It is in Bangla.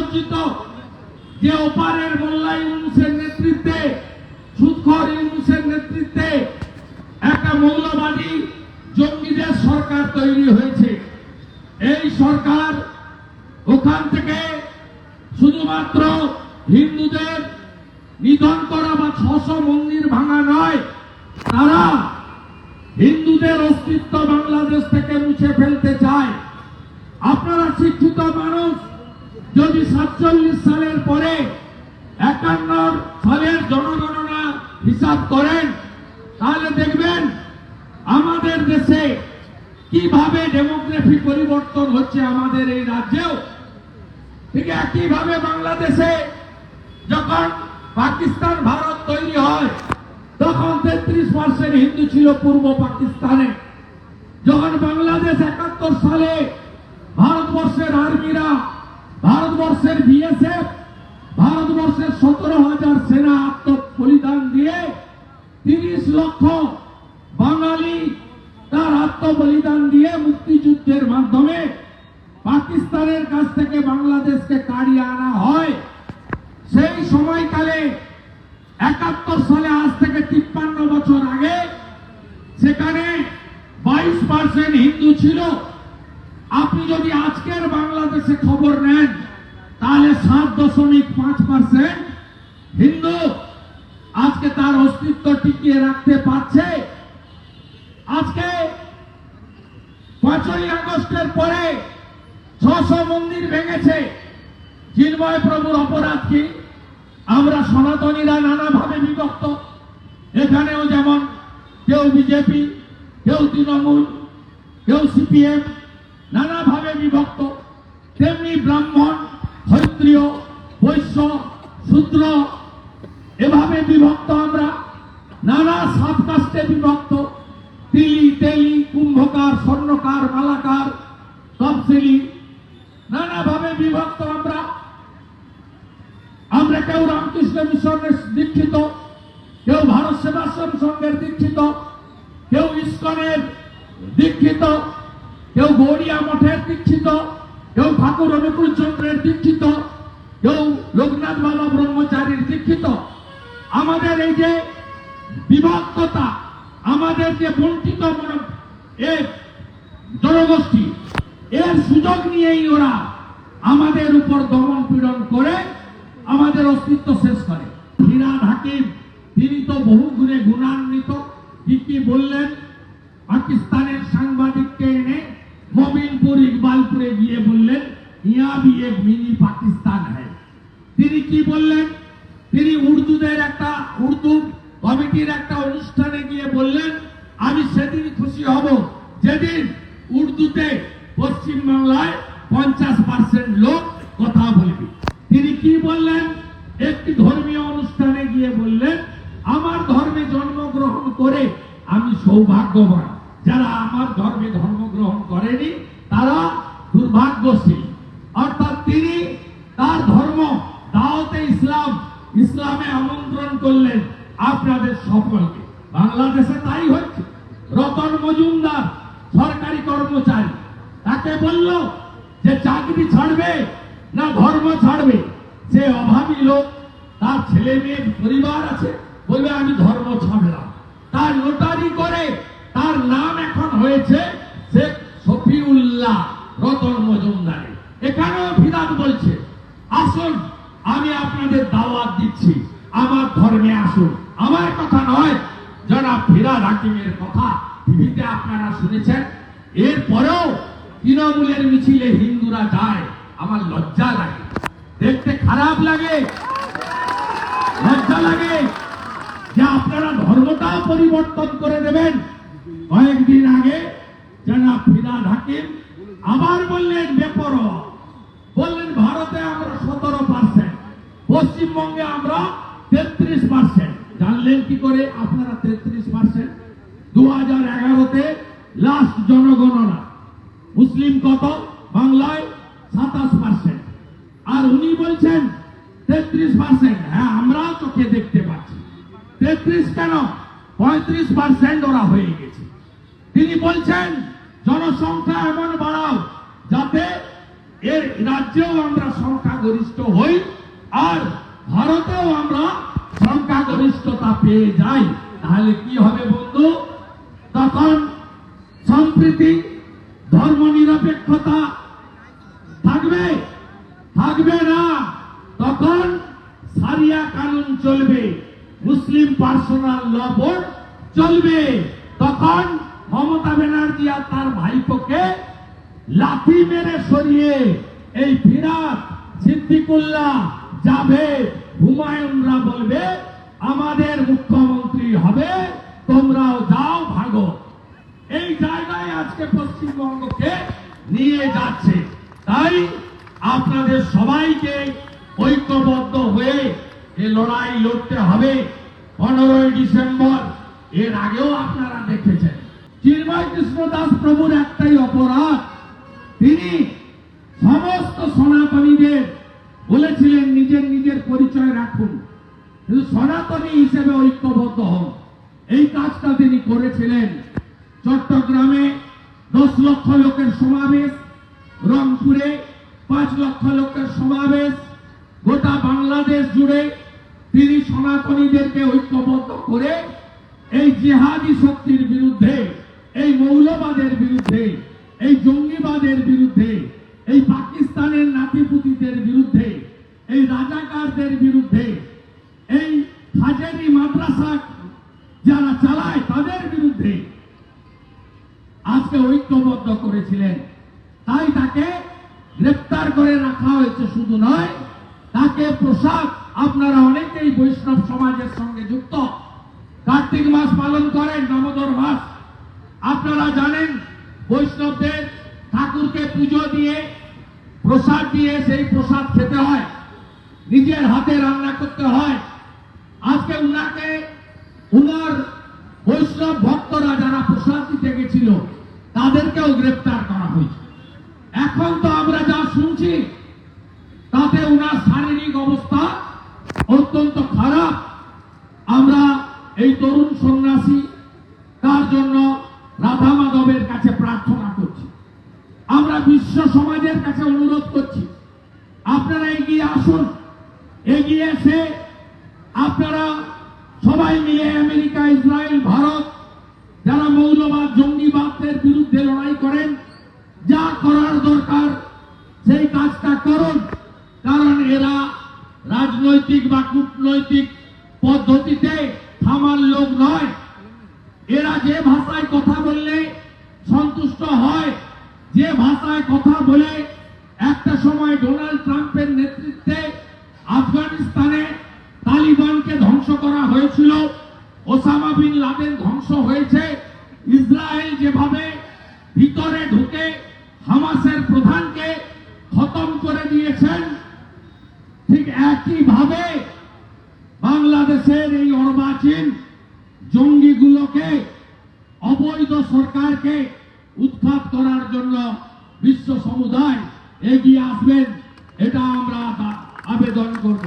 লজ্জিত যে ওপারের মোল্লা ইউনূসের নেতৃত্বে, সুদখোর ইউনূসের নেতৃত্বে একটা মৌলবাদী জঙ্গিদের সরকার তৈরি হয়েছে। এই সরকার ওখান থেকে শুধুমাত্র হিন্দুদের নিধন করা বা 600 মন্দির ভাঙা নয়, তারা হিন্দুদের অস্তিত্ব বাংলাদেশ থেকে মুছে ফেলতে চায়। আপনারা শিক্ষিত মানুষ, যদি 47 সালের পরে 51 সালের জনগণনা হিসাব করেন, তাহলে দেখবেন আমাদের দেশে কিভাবে ডেমোগ্রাফি পরিবর্তন হচ্ছে আমাদের এই রাজ্যেও। ঠিক একইভাবে বাংলাদেশে যখন পাকিস্তান ভারত তৈরি হয়, তখন 33% হিন্দু ছিল পূর্ব পাকিস্তানে। যখন বাংলাদেশ 71 সালে ভারতবর্ষের আর্মিরা, ভারতবর্ষের বিএসএফ, ভারতবর্ষের 17,000 সেনা আত্মবলিদান দিয়ে 30 লক্ষ বাঙালি তার আত্মবলিদান দিয়ে মুক্তিযুদ্ধের মাধ্যমে পাকিস্তানের কাছ থেকে বাংলাদেশকে কাড়িয়ে আনা হয়। সেই সময়কালে 71 সালে, আজ থেকে 53 বছর আগে, সেখানে 22% হিন্দু ছিল। আপনি যদি আজকের বাংলাদেশে খবর নেন, তাহলে 7.5% হিন্দু আজকে তার অস্তিত্ব টিকিয়ে রাখতে পারছে। আজকে 5ই আগস্টের পরে 600 মন্দির ভেঙেছে। চিন্ময় প্রভুর অপরাধ কি? আমরা সনাতনীরা নানাভাবে বিভক্ত। এখানেও যেমন কেউ বিজেপি, কেউ তৃণমূল, কেউ সিপিএম, নানাভাবে বিভক্ত, তেমনি ব্রাহ্মণ, ক্ষত্রিয়, বৈশ্য, শূদ্র, এভাবে বিভক্ত আমরা। নানা সাবকাস্টে বিভক্ত, তিলি, তেলি, কুম্ভকার, স্বর্ণকার, মালাকার, তফসিলি, নানাভাবে বিভক্ত আমরা। আমরা কেউ রামকৃষ্ণ মিশনের দীক্ষিত, কেউ ভারত সেবাশ্রম সংঘের দীক্ষিত, কেউ ইস্কনের দীক্ষিত, কেউ গৌড়িয়া মঠের দীক্ষিত, কেউ ঠাকুর অনুকূল চন্দ্রের দীক্ষিত, কেউ লোকনাথ বাবা ব্রহ্মচারীর দীক্ষিত। আমাদের এই যে বিভক্ততা, আমাদের যে বঞ্চিত জনগোষ্ঠী, এর সুযোগ নিয়েই ওরা আমাদের উপর দমন পীড়ন করে আমাদের অস্তিত্ব শেষ করে। ফিরহাদ হাকিম, তিনি তো বহু গুণে গুণান্বিত। কি বললেন? পাকিস্তানের সাংবাদিককে এনে মোমিনপুর, ইকবালপুরে গিয়ে বললেন, ইয়া ভি এক মিনি পাকিস্তান হ্যায়। তিনি কি বললেন? তিনি উর্দুদের একটা, উর্দু কমিটির একটা অনুষ্ঠানে গিয়ে বললেন, আমি সেদিন খুশি হব যেদিন উর্দুতে পশ্চিমবাংলায় 50% লোক কথা বলবে। তিনি কি বললেন? একটি ধর্মীয় অনুষ্ঠানে গিয়ে বললেন, আমার ধর্মে জন্মগ্রহণ করে আমি সৌভাগ্যবান, যারা আমার ধর্মে ধর্মগ্রহণ করেনি তারা দুর্ভাগ্যশীল। অর্থাৎ তিনি তার ধর্ম দাওয়াতে ইসলাম, ইসলামে আমন্ত্রণ করলেন আপনাদের সকলকে। বাংলাদেশে তাই হচ্ছে। রতন মজুমদার সরকারি কর্মচারী, তাকে বলল যে চাকরি ছাড়বে না ধর্ম ছাড়বে। সে অভাবী লোক, তার ছেলে মেয়ে পরিবার আছে, বলবে আমি ধর্ম ছাড়লাম। তার নোটারি করে তার নাম এখন হয়েছে শেখ শফিউল্লাহ রতন মজুমদার। এখানেও ফিরহাদ বলছে, আসুন আমি আপনাদের দাওয়াত দিচ্ছি, আমার ধর্মে আসুন। আমার কথা নয়, জনাব ফিরহাদ হাকিমের কথা টিভিতে আপনারা শুনেছেন। এরপরেও তৃণমূলের মিছিলে হিন্দুরা যায়, আমার লজ্জা লাগে, দেখতে খারাপ লাগে, লজ্জা লাগে যে আপনারা ধর্মটাও পরিবর্তন করে দেবেন। কয়েকদিন আগে জনাব ফিরহাদ হাকিম আবার বললেন বেপরোয়া, বললেন ভারতে আমরা 17%, পশ্চিমবঙ্গে আমরা 33%। জানলেন কি করে আপনারা 33%? 2011-তে লাস্ট জনগণনা, মুসলিম কত? বাংলায় 27%, আর উনি বলছেন 33%। হ্যাঁ, আমরাও চোখে দেখতে পাচ্ছি। 33 কেন, 35% ওরা হয়ে গেছে। তিনি বলছেন জনসংখ্যা এমন বাড়াও যাতে এর রাজ্যেও আমরা সংখ্যাগরিষ্ঠ হই আর ভারতেও আমরা সংখ্যাগরিষ্ঠতা পেয়ে যাই, তাহলে কি হবে বন্ধু? তখন সম্প্রীতি, ধর্মনিরপেক্ষতা থাকবে? থাকবে না। তখন সারিয়া কানুন চলবে, মুসলিম পার্সোনাল ল বোর্ড চলবে। তখন মমতা ব্যানার্জি আর তার ভাইপোকে লাথি মেরে সরিয়ে এই ফিরাত, সিদ্দিকুল্লাহ, জাভেদ, হুমায়ুনরা বলবে আমাদের মুখ্যমন্ত্রী হবে, তোমরাও যাও ভাগো। এই জায়গায় আজকে পশ্চিমবঙ্গকে নিয়ে যাচ্ছে। তাই আপনাদের সবাইকে ঐক্যবদ্ধ হয়ে এই লড়াই লড়তে হবে। 15ই ডিসেম্বর, এর আগেও আপনারা দেখেছেন, চিন্ময় কৃষ্ণ দাস প্রভুর একটাই অপরাধ, তিনি সমস্ত সনাতনীদের বলেছিলেন নিজের নিজের পরিচয় রাখুন, কিন্তু সনাতনী হিসেবে ঐক্যবদ্ধ হন। এই কাজটা তিনি করেছিলেন। চট্টগ্রামে 10 লক্ষ লোকের সমাবেশ, রংপুরে 5 লক্ষ লোকের সমাবেশ, গোটা বাংলাদেশ জুড়ে তিনি সনাতনীদেরকে ঐক্যবদ্ধ করে এই জিহাদি শক্তির বিরুদ্ধে, এই মৌলবাদের বিরুদ্ধে, এই জঙ্গিবাদের বিরুদ্ধে, এই পাকিস্তানের নাতিপুতিদের বিরুদ্ধে, এই রাজাকারদের বিরুদ্ধে, এই হাজারি মাদ্রাসা যারা চালায় তাদের বিরুদ্ধে আজকে ঐক্যবদ্ধ করেছিলেন। তাই তাকে গ্রেফতার করে রাখা হয়েছে। শুধু নয়, তাকে প্রসাদ, আপনারা অনেকেই বৈষ্ণব সমাজের সঙ্গে যুক্ত, কার্তিক মাস পালন করেন, দামোদর মাস। আপনারা জানেন বৈষ্ণবদের ঠাকুরকে পুজো দিয়ে, প্রসাদ দিয়ে, সেই প্রসাদ খেতে হয়, নিজের হাতে রান্না করতে হয়। আজকে উনাকে, উনার বৈষ্ণব ভক্তরা যারা প্রসাদ দিতে গেছিল তাদেরকেও গ্রেফতার করা হয়েছে। এখন তো আমরা যা শুনছি তাতে উনার শারীরিক অবস্থা অত্যন্ত খারাপ। আমরা এই তরুণ সন্ন্যাসী তার জন্য রাধা মাধবের কাছে প্রার্থনা করছি। আমরা বিশ্ব সমাজের কাছে অনুরোধ করছি, আপনারা এগিয়ে আসুন। এগিয়ে এসে আপনারা সবাই মিলে আমেরিকা, ইসরায়েল, ভারত যারা মৌলবাদ, জঙ্গিবাদের বিরুদ্ধে লড়াই করেন, যা করার দরকার সেই কাজটা করুন। কারণ এরা রাজনৈতিক বা কূটনৈতিক পদ্ধতিতে থামার লোক নয়। এরা যে ভাষায় কথা বললে সন্তুষ্ট হয়, যে ভাষায় কথা বলে একটা সময় ডোনাল্ড ট্রাম্পের নেতৃত্বে আফগানিস্তানে তালিবানকে ধ্বংস করা হয়েছিল, ওসামা বিন লাদেন ধ্বংস হয়েছে, ইসরায়েল যেভাবে ভিতরে ঢুকে হামাসের প্রধানকে খতম করে দিয়েছেন, ঠিক একইভাবে বাংলাদেশের এই অর্বাচীন জঙ্গিগুলোকে, অবৈধ সরকারকে উৎখাত করার জন্য বিশ্ব সমুদায় এগিয়ে আসবেন, এটা আমরা আবেদন করব।